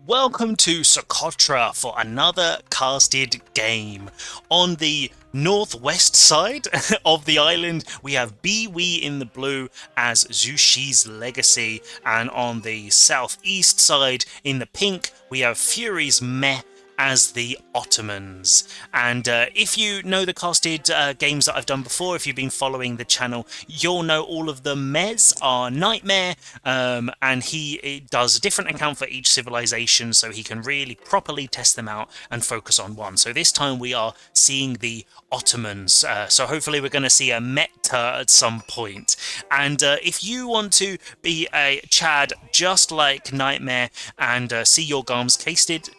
Welcome to Socotra for another casted game. On the northwest side of the island, we have Biwi in the blue as Zhuge's legacy, and on the southeast side in the pink, we have Fury's Meh as the Ottomans. And if you know the casted games that I've done before, if you've been following the channel, you'll know all of the Mehs are Nightmeh, and he does a different account for each civilization, so he can really properly test them out and focus on one. So this time we are seeing the Ottomans, so hopefully we're going to see a Mehter at some point. And if you want to be a Chad just like Nightmeh and see your games casted,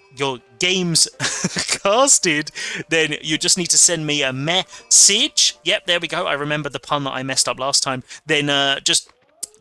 then you just need to send me a message. Yep, there we go. I remember the pun that I messed up last time. Then just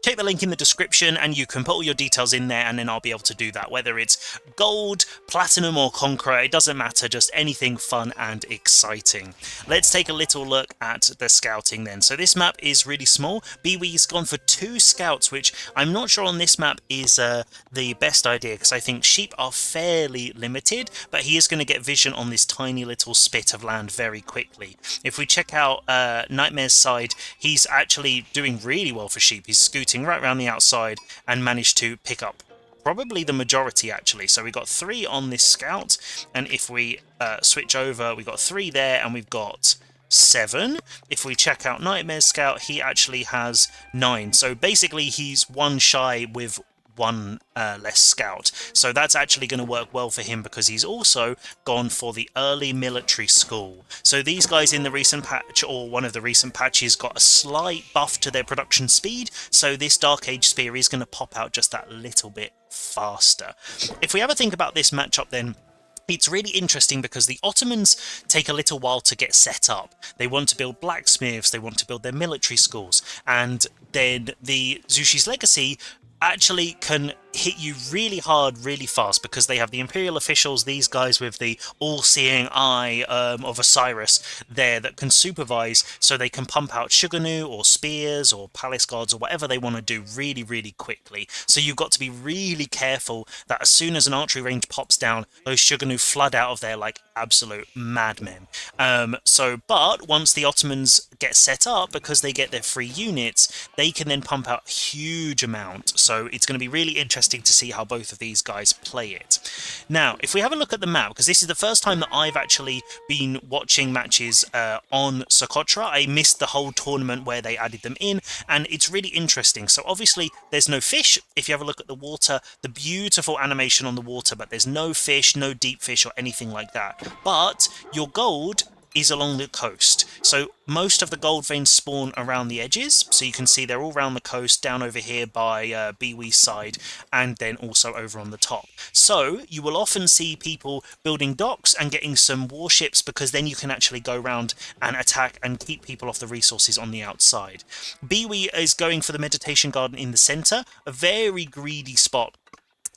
check the link in the description and you can put all your details in there, and then I'll be able to do that. Whether it's gold, platinum or conqueror, it doesn't matter, just anything fun and exciting. Let's take a little look at the scouting then. So this map is really small. Biwi's gone for 2 scouts, which I'm not sure on this map is the best idea, because I think sheep are fairly limited, but he is going to get vision on this tiny little spit of land very quickly. If we check out Nightmare's side, he's actually doing really well for sheep. He's scooting right around the outside and managed to pick up probably the majority actually. So we got 3 on this scout, and if we switch over, we got 3 there and we've got 7. If we check out Nightmare's scout, he actually has 9. So basically he's 1 shy with 1 less scout. So that's actually going to work well for him, because he's also gone for the early military school. So these guys in the recent patch, or one of the recent patches, got a slight buff to their production speed, so this Dark Age Spear is going to pop out just that little bit faster. If we have a think about this matchup then, it's really interesting because the Ottomans take a little while to get set up. They want to build blacksmiths, they want to build their military schools, and then the Zhuge's legacy actually can hit you really hard really fast, because they have the imperial officials, these guys with the all-seeing eye of Osiris there, that can supervise, so they can pump out Zhuge Nu or spears or palace guards or whatever they want to do really quickly. So you've got to be really careful that as soon as an archery range pops down, those Zhuge Nu flood out of there like absolute madmen. But once the Ottomans get set up, because they get their free units, they can then pump out a huge amount. So it's going to be really interesting to see how both of these guys play it. Now, if we have a look at the map, because this is the first time that I've actually been watching matches on Socotra. I missed the whole tournament where they added them in, and it's really interesting. So obviously there's no fish. If you have a look at the water, the beautiful animation on the water, but there's no fish, no deep fish or anything like that. But your gold is along the coast. So most of the gold veins spawn around the edges, so you can see they're all around the coast, down over here by Biwi's side, and then also over on the top. So you will often see people building docks and getting some warships, because then you can actually go around and attack and keep people off the resources on the outside. Biwi is going for the meditation garden in the center, a very greedy spot.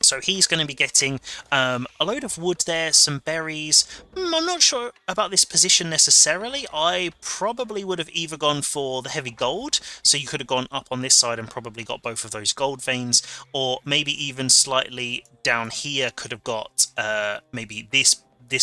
So he's going to be getting a load of wood there, some berries. I'm not sure about this position necessarily. I probably would have either gone for the heavy gold, so you could have gone up on this side and probably got both of those gold veins, or maybe even slightly down here could have got maybe this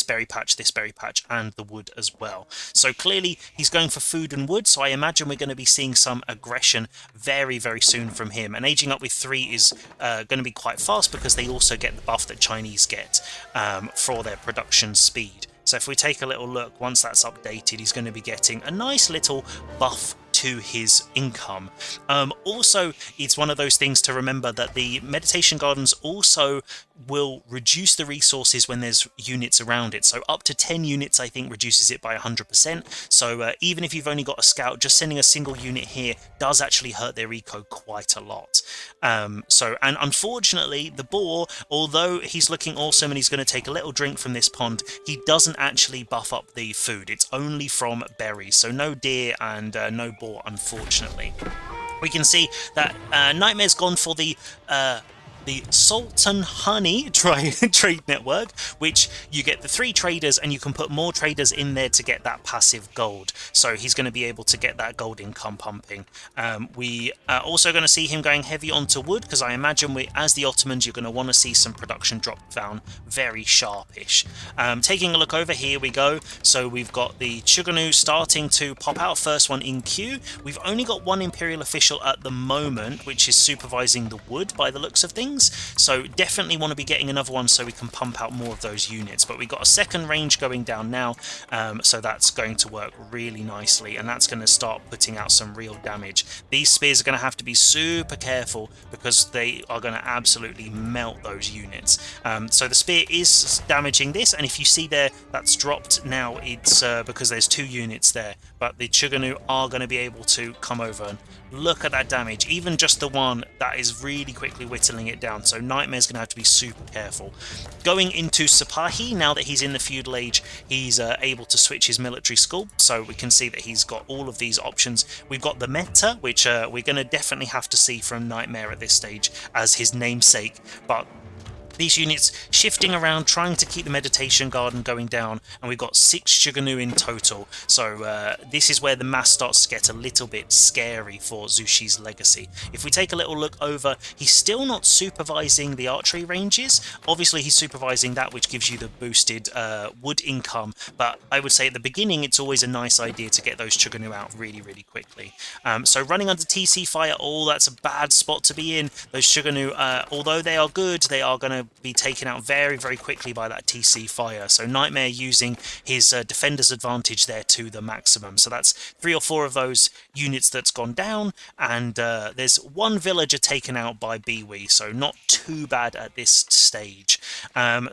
berry patch, and the wood as well. So clearly he's going for food and wood, so I imagine we're going to be seeing some aggression very soon from him. And aging up with 3 is going to be quite fast, because they also get the buff that Chinese get for their production speed. So if we take a little look, once that's updated, he's going to be getting a nice little buff to his income. Also, it's one of those things to remember that the meditation gardens also will reduce the resources when there's units around it. So up to 10 units, I think, reduces it by 100%. So even if you've only got a scout, just sending a single unit here does actually hurt their eco quite a lot. And unfortunately, the boar, although he's looking awesome and he's going to take a little drink from this pond, he doesn't actually buff up the food. It's only from berries. So no deer and no boar, unfortunately. We can see that Nightmare's gone for the the Sultan Honey trade network, which you get the 3 traders and you can put more traders in there to get that passive gold. So he's going to be able to get that gold income pumping. We are also going to see him going heavy onto wood, because I imagine as the Ottomans, you're going to want to see some production drop down very sharpish. Taking a look over here we go. So we've got the Zhuge Nu starting to pop out, first one in queue. We've only got one Imperial official at the moment, which is supervising the wood by the looks of things. So definitely want to be getting another one so we can pump out more of those units. But we've got a second range going down now, so that's going to work really nicely, and that's going to start putting out some real damage. These spears are going to have to be super careful because they are going to absolutely melt those units. So the spear is damaging this, and if you see there, that's dropped now. It's because there's 2 units there, but the Zhuge Nu are going to be able to come over and look at that damage. Even just the one, that is really quickly whittling it down, so Nightmeh's going to have to be super careful. Going into Sipahi, now that he's in the feudal age, he's able to switch his military school, so we can see that he's got all of these options. We've got the Mehter, which we're going to definitely have to see from Nightmeh at this stage as his namesake, but these units shifting around, trying to keep the meditation garden going down, and we've got 6 Zhuge Nu in total. So this is where the mass starts to get a little bit scary for Zhu Xi's legacy. If we take a little look over, he's still not supervising the archery ranges. Obviously he's supervising that, which gives you the boosted wood income, but I would say at the beginning it's always a nice idea to get those Zhuge Nu out really quickly. So running under TC fire, oh, that's a bad spot to be in. Those Zhuge Nu, although they are good, they are going to be taken out very quickly by that TC fire. So Nightmeh using his defender's advantage there to the maximum. So that's 3 or 4 of those units that's gone down, and there's 1 villager taken out by Biwi, so not too bad at this stage.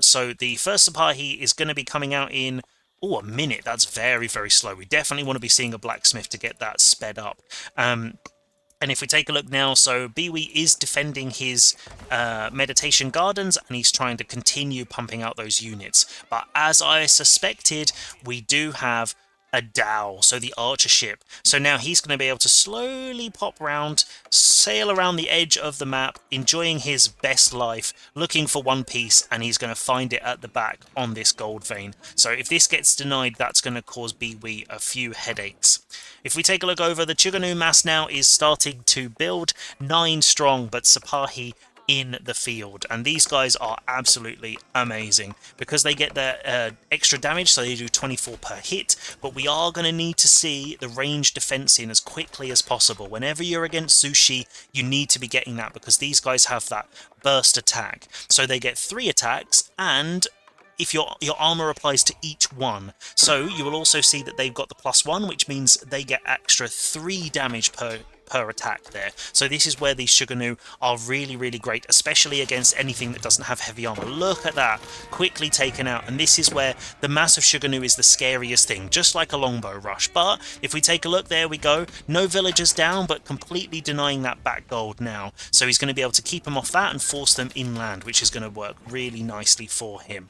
So the first Sipahi is going to be coming out in a minute. That's very slow. We definitely want to be seeing a blacksmith to get that sped up. And if we take a look now, so Biwi is defending his meditation gardens, and he's trying to continue pumping out those units. But as I suspected, we do have a Dao, so the archer ship. So now he's going to be able to slowly pop round, sail around the edge of the map, enjoying his best life, looking for one piece, and he's going to find it at the back on this gold vein. So if this gets denied, that's going to cause Biwi a few headaches. If we take a look over, the Zhuge Nu mass now is starting to build, 9 strong, but Sipahi in the field, and these guys are absolutely amazing because they get their extra damage, so they do 24 per hit, but we are going to need to see the range defense in as quickly as possible. Whenever you're against Zhu Xi, you need to be getting that, because these guys have that burst attack, so they get 3 attacks, and if your armor applies to each one. So you will also see that they've got the +1, which means they get extra 3 damage per attack there. So this is where these Zhuge Nu are really great, especially against anything that doesn't have heavy armor. Look at that, quickly taken out, and this is where the massive Zhuge Nu is the scariest thing, just like a longbow rush. But if we take a look, there we go, no villagers down, but completely denying that back gold now. So he's going to be able to keep them off that and force them inland, which is going to work really nicely for him.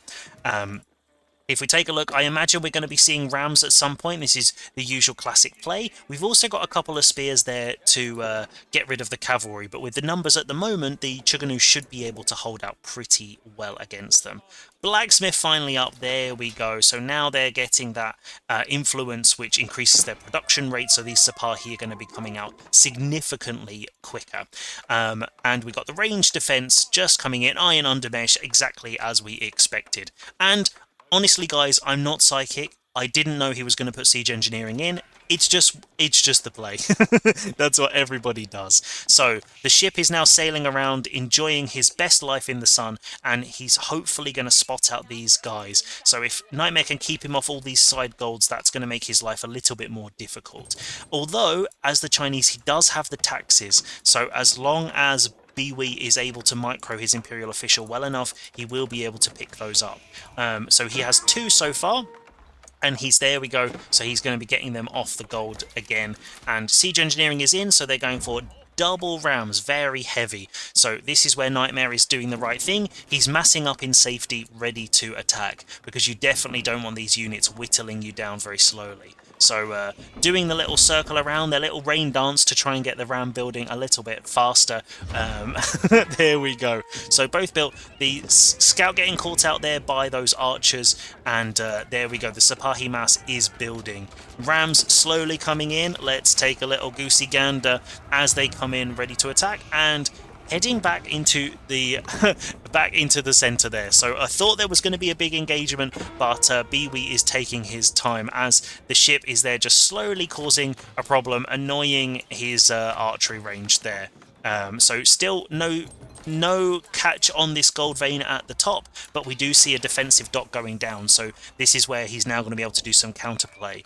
If we take a look, I imagine we're going to be seeing rams at some point. This is the usual classic play. We've also got a couple of spears there to get rid of the cavalry, but with the numbers at the moment, the Zhuge Nu should be able to hold out pretty well against them. Blacksmith finally up, there we go. So now they're getting that influence, which increases their production rate, so these Sipahi are going to be coming out significantly quicker. And we got the range defense just coming in, iron undermesh, exactly as we expected. And honestly, guys, I'm not psychic. I didn't know he was going to put siege engineering in. It's just the play. That's what everybody does. So the ship is now sailing around, enjoying his best life in the sun, and he's hopefully going to spot out these guys. So if Nightmeh can keep him off all these side golds, that's going to make his life a little bit more difficult. Although, as the Chinese, he does have the taxes. So as long as Biwi is able to micro his Imperial official well enough, he will be able to pick those up. So he has 2 so far, and there we go, so he's going to be getting them off the gold again. And siege engineering is in, so they're going for double rams, very heavy. So this is where Nightmeh is doing the right thing. He's massing up in safety, ready to attack, because you definitely don't want these units whittling you down very slowly. So doing the little circle around, their little rain dance to try and get the ram building a little bit faster. There we go. So both built. The scout getting caught out there by those archers, and there we go. The Sipahi mass is building. Rams slowly coming in. Let's take a little goosey gander as they come in ready to attack, and heading back into the center there. So I thought there was going to be a big engagement, but Biwi is taking his time as the ship is there just slowly causing a problem, annoying his archery range there. So still no catch on this gold vein at the top, but we do see a defensive dock going down, so this is where he's now going to be able to do some counterplay.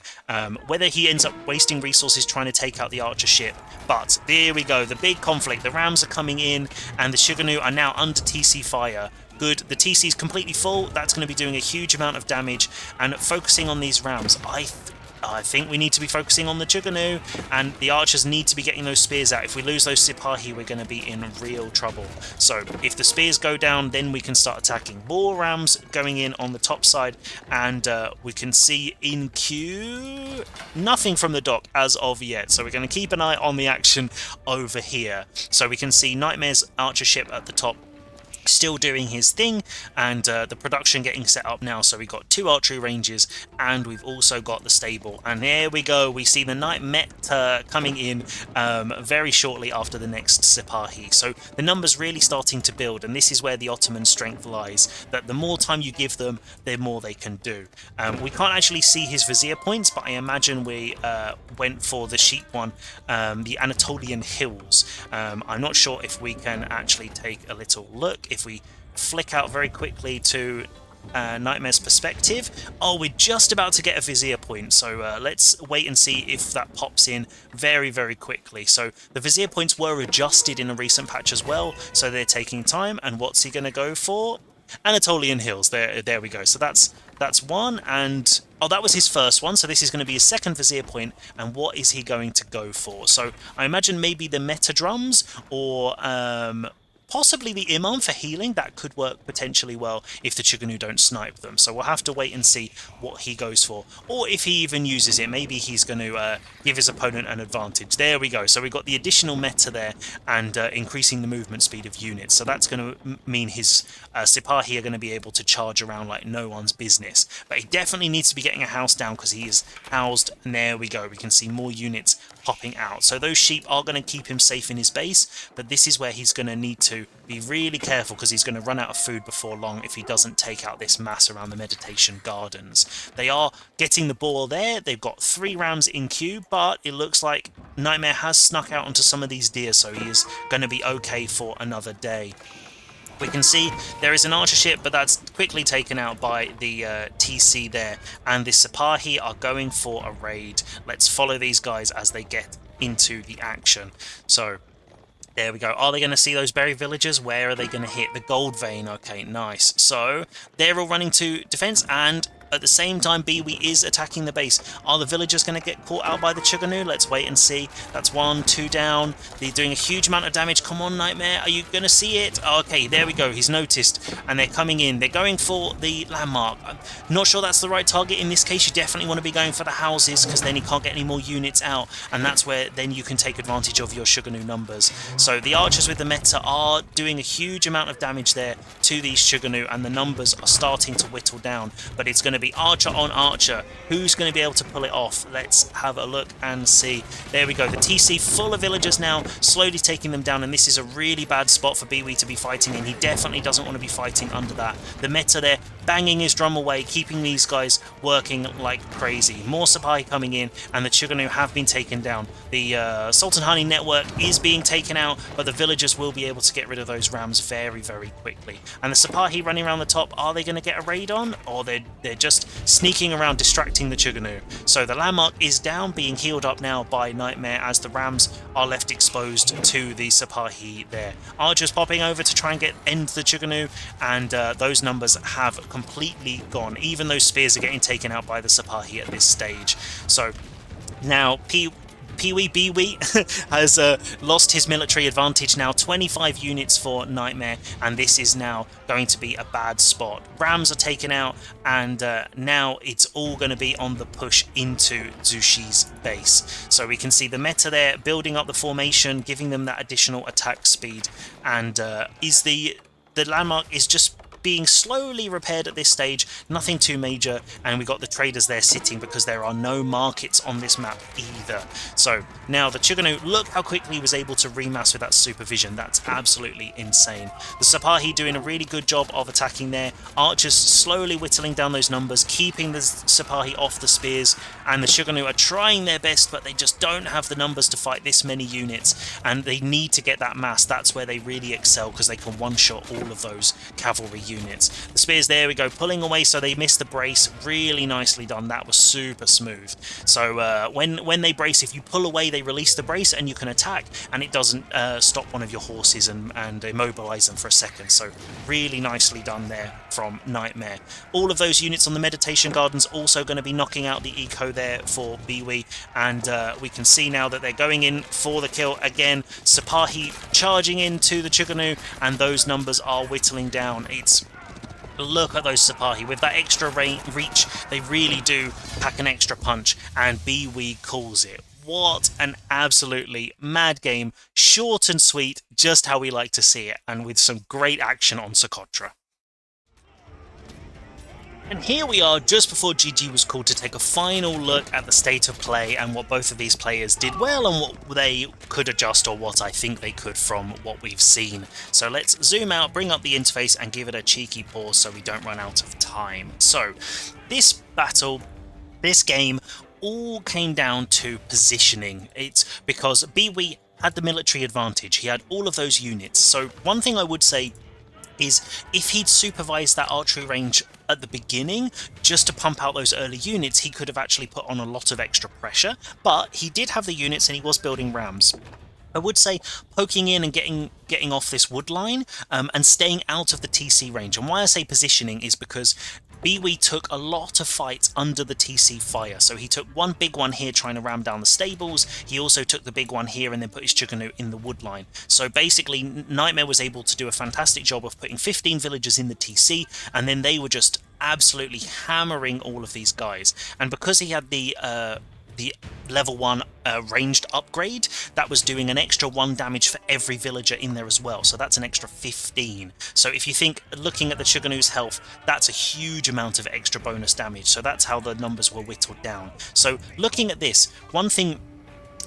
Whether he ends up wasting resources trying to take out the archer ship, but there we go, the big conflict. The rams are coming in and the Zhuge Nu are now under TC fire. Good, the TC is completely full. That's going to be doing a huge amount of damage, and focusing on these rams, I think we need to be focusing on the Zhuge Nu, and the archers need to be getting those spears out. If we lose those Sipahi, we're going to be in real trouble. So if the spears go down, then we can start attacking. More rams going in on the top side, and we can see in queue nothing from the dock as of yet. So we're going to keep an eye on the action over here. So we can see Nightmeh's archer ship at the top still doing his thing, and the production getting set up now. So we got 2 archery ranges, and we've also got the stable, and there we go. We see the Mehter coming in very shortly after the next Sipahi. So the numbers really starting to build, and this is where the Ottoman strength lies, that the more time you give them, the more they can do. We can't actually see his vizier points, but I imagine we went for the sheep one, the Anatolian Hills. I'm not sure if we can actually take a little look. If we flick out very quickly to Nightmeh's perspective, oh, we're just about to get a vizier point, so let's wait and see if that pops in very, very quickly. So the vizier points were adjusted in a recent patch as well, so they're taking time. And what's he going to go for? Anatolian Hills. There we go. So that's one, and oh, that was his first one, so this is going to be his second vizier point. And what is he going to go for? So I imagine maybe the meta drums, or possibly the Imam for healing. That could work potentially well if the Zhuge Nu don't snipe them. So we'll have to wait and see what he goes for. Or if he even uses it, maybe he's going to give his opponent an advantage. There we go. So we've got the additional meta there, and increasing the movement speed of units. So that's going to mean his Sipahi are going to be able to charge around like no one's business. But he definitely needs to be getting a house down, because he is housed. And there we go. We can see more units popping out. So those sheep are going to keep him safe in his base, but this is where he's going to need to be really careful, because he's going to run out of food before long if he doesn't take out this mass around the meditation gardens. They are getting the ball there. They've got 3 rams in queue, but it looks like Nightmeh has snuck out onto some of these deer, so he is going to be okay for another day. We can see there is an archer ship, but that's quickly taken out by the TC there, and the Sipahi are going for a raid. Let's follow these guys as they get into the action. So there we go. Are they going to see those berry villagers? Where are they going to hit? The gold vein. Okay, nice. So they're all running to defense, and at the same time, Biwi is attacking the base. Are the villagers going to get caught out by the Zhuge Nu? Let's wait and see. That's 1, 2 down. They're doing a huge amount of damage. Come on, Nightmeh. Are you going to see it? Oh, okay, there we go. He's noticed, and they're coming in. They're going for the landmark. I'm not sure that's the right target in this case. You definitely want to be going for the houses, because then you can't get any more units out, and that's where then you can take advantage of your Zhuge Nu numbers. So the archers with the meta are doing a huge amount of damage there to these Zhuge Nu, and the numbers are starting to whittle down, but it's going to be archer on archer. Who's going to be able to pull it off? Let's have a look and see. There we go. The TC full of villagers now, slowly taking them down, and this is a really bad spot for Biwi to be fighting in. He definitely doesn't want to be fighting under that. The meta there banging his drum away, keeping these guys working like crazy. More Sipahi coming in, and the Zhuge Nu have been taken down. The Sultan Hani network is being taken out, but the villagers will be able to get rid of those rams very, very quickly. And the Sipahi running around the top, are they going to get a raid on? Or they're just sneaking around, distracting the Zhuge Nu. So the landmark is down, being healed up now by Nightmeh, as the rams are left exposed to the Sipahi there. Archers popping over to try and end the Zhuge Nu, and those numbers have completely gone. Even those spears are getting taken out by the Sipahi at this stage. So now Pee-wee Bee-wee has lost his military advantage now. 25 units for Nightmeh, and this is now going to be a bad spot. Rams are taken out, and now it's all going to be on the push into Zhuge's base. So we can see the Mehter there building up the formation, giving them that additional attack speed, and the landmark is just being slowly repaired at this stage, nothing too major, and we got the traders there sitting because there are no markets on this map either. So now the Zhuge Nu, look how quickly he was able to remass with that supervision. That's absolutely insane. The Sipahi doing a really good job of attacking there. Archers slowly whittling down those numbers, keeping the Sipahi off the spears, and the Zhuge Nu are trying their best, but they just don't have the numbers to fight this many units, and they need to get that mass. That's where they really excel, because they can one-shot all of those cavalry units. The spears, there we go, pulling away, so they missed the brace. Really nicely done. That was super smooth. So when they brace, if you pull away, they release the brace and you can attack, and it doesn't stop one of your horses and immobilize them for a second. So really nicely done there from Nightmeh. All of those units on the meditation gardens also going to be knocking out the eco there for Bee-wee, and we can see now that they're going in for the kill again. Sipahi charging into the Zhuge Nu, and those numbers are whittling down. Look at those Sipahi with that extra reach. They really do pack an extra punch, and Bee-wee calls it. What an absolutely mad game. Short and sweet, just how we like to see it, and with some great action on Socotra. And here we are just before GG was called to take a final look at the state of play and what both of these players did well and what they could adjust, or what I think they could from what we've seen. So let's zoom out, bring up the interface and give it a cheeky pause so we don't run out of time. So this battle, this game, all came down to positioning. It's because Bee-wee had the military advantage. He had all of those units. So one thing I would say is if he'd supervised that archery range at the beginning just to pump out those early units, he could have actually put on a lot of extra pressure, but he did have the units and he was building rams. I would say poking in and getting off this wood line and staying out of the TC range. And why I say positioning is because Bee-wee took a lot of fights under the TC fire. So he took one big one here trying to ram down the stables. He also took the big one here and then put his Zhuge Nu in the wood line. So basically Nightmeh was able to do a fantastic job of putting 15 villagers in the TC, and then they were just absolutely hammering all of these guys. And because he had the level 1 ranged upgrade, that was doing an extra 1 damage for every villager in there as well, so that's an extra 15. So if you think, looking at the Zhuge Nu's health, that's a huge amount of extra bonus damage, so that's how the numbers were whittled down. So looking at this, one thing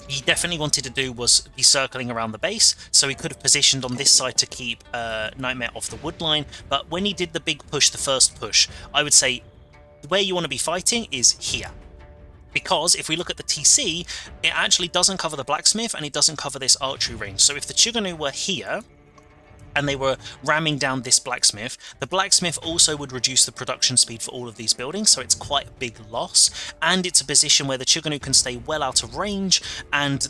he definitely wanted to do was be circling around the base, so he could have positioned on this side to keep Nightmeh off the wood line, but when he did the big push, the first push, I would say where you want to be fighting is here. Because if we look at the TC, it actually doesn't cover the blacksmith and it doesn't cover this archery range. So if the Zhuge Nu were here and they were ramming down this blacksmith, the blacksmith also would reduce the production speed for all of these buildings, so it's quite a big loss. And it's a position where the Zhuge Nu can stay well out of range, and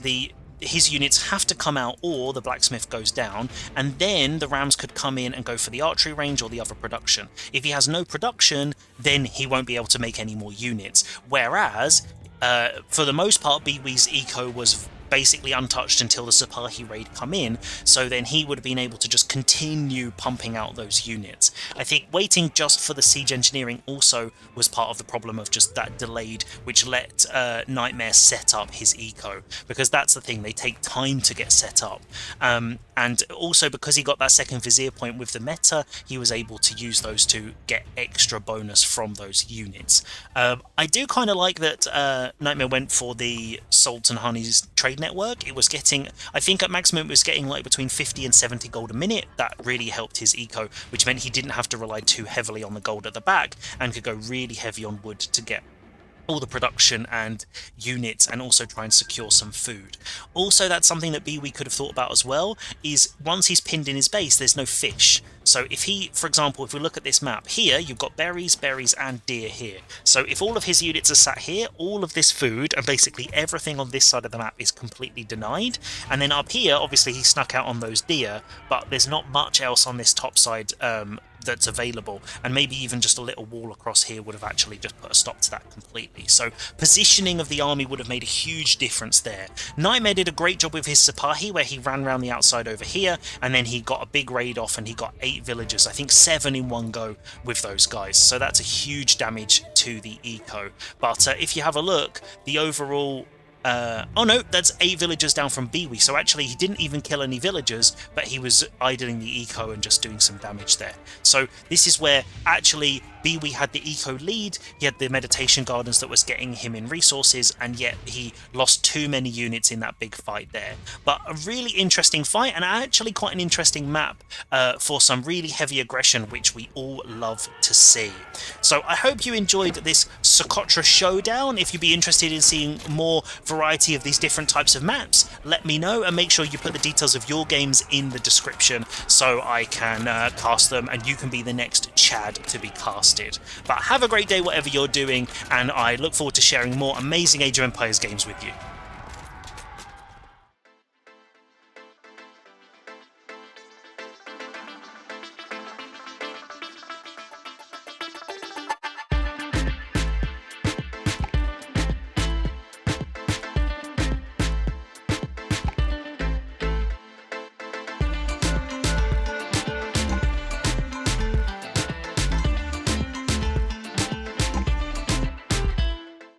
his units have to come out or the blacksmith goes down, and then the rams could come in and go for the archery range or the other production. If he has no production, then he won't be able to make any more units. Whereas, for the most part, Bee-wee's eco was basically untouched until the Sipahi raid come in, so then he would have been able to just continue pumping out those units. I think waiting just for the siege engineering also was part of the problem of just that delayed, which let Nightmeh set up his eco, because that's the thing, they take time to get set up. And also because he got that second vizier point with the Mehter, he was able to use those to get extra bonus from those units. I do kind of like that Nightmeh went for the Salt and Honey's trade network. It was getting, I think at maximum it was getting like between 50 and 70 gold a minute. That really helped his eco, which meant he didn't have to rely too heavily on the gold at the back and could go really heavy on wood to get all the production and units, and also try and secure some food. Also, that's something that Bee-wee could have thought about as well, is once he's pinned in his base, there's no fish. So if he, for example, if we look at this map here, you've got berries, and deer here. So if all of his units are sat here, all of this food and basically everything on this side of the map is completely denied. And then up here, obviously he snuck out on those deer, but there's not much else on this top side that's available, and maybe even just a little wall across here would have actually just put a stop to that completely. So positioning of the army would have made a huge difference there. Nightmeh did a great job with his Sipahi, where he ran around the outside over here, and then he got a big raid off, and he got 8 villagers, I think 7 in one go with those guys. So that's a huge damage to the eco. But if you have a look, the overall oh no, that's 8 villagers down from Biwi, so actually he didn't even kill any villagers, but he was idling the eco and just doing some damage there. So this is where actually Biwi had the eco lead, he had the meditation gardens that was getting him in resources, and yet he lost too many units in that big fight there. But a really interesting fight, and actually quite an interesting map for some really heavy aggression, which we all love to see. So I hope you enjoyed this Socotra showdown. If you'd be interested in seeing more variety of these different types of maps, let me know, and make sure you put the details of your games in the description so I can cast them and you can be the next Chad to be casted. But have a great day whatever you're doing, and I look forward to sharing more amazing Age of Empires games with you.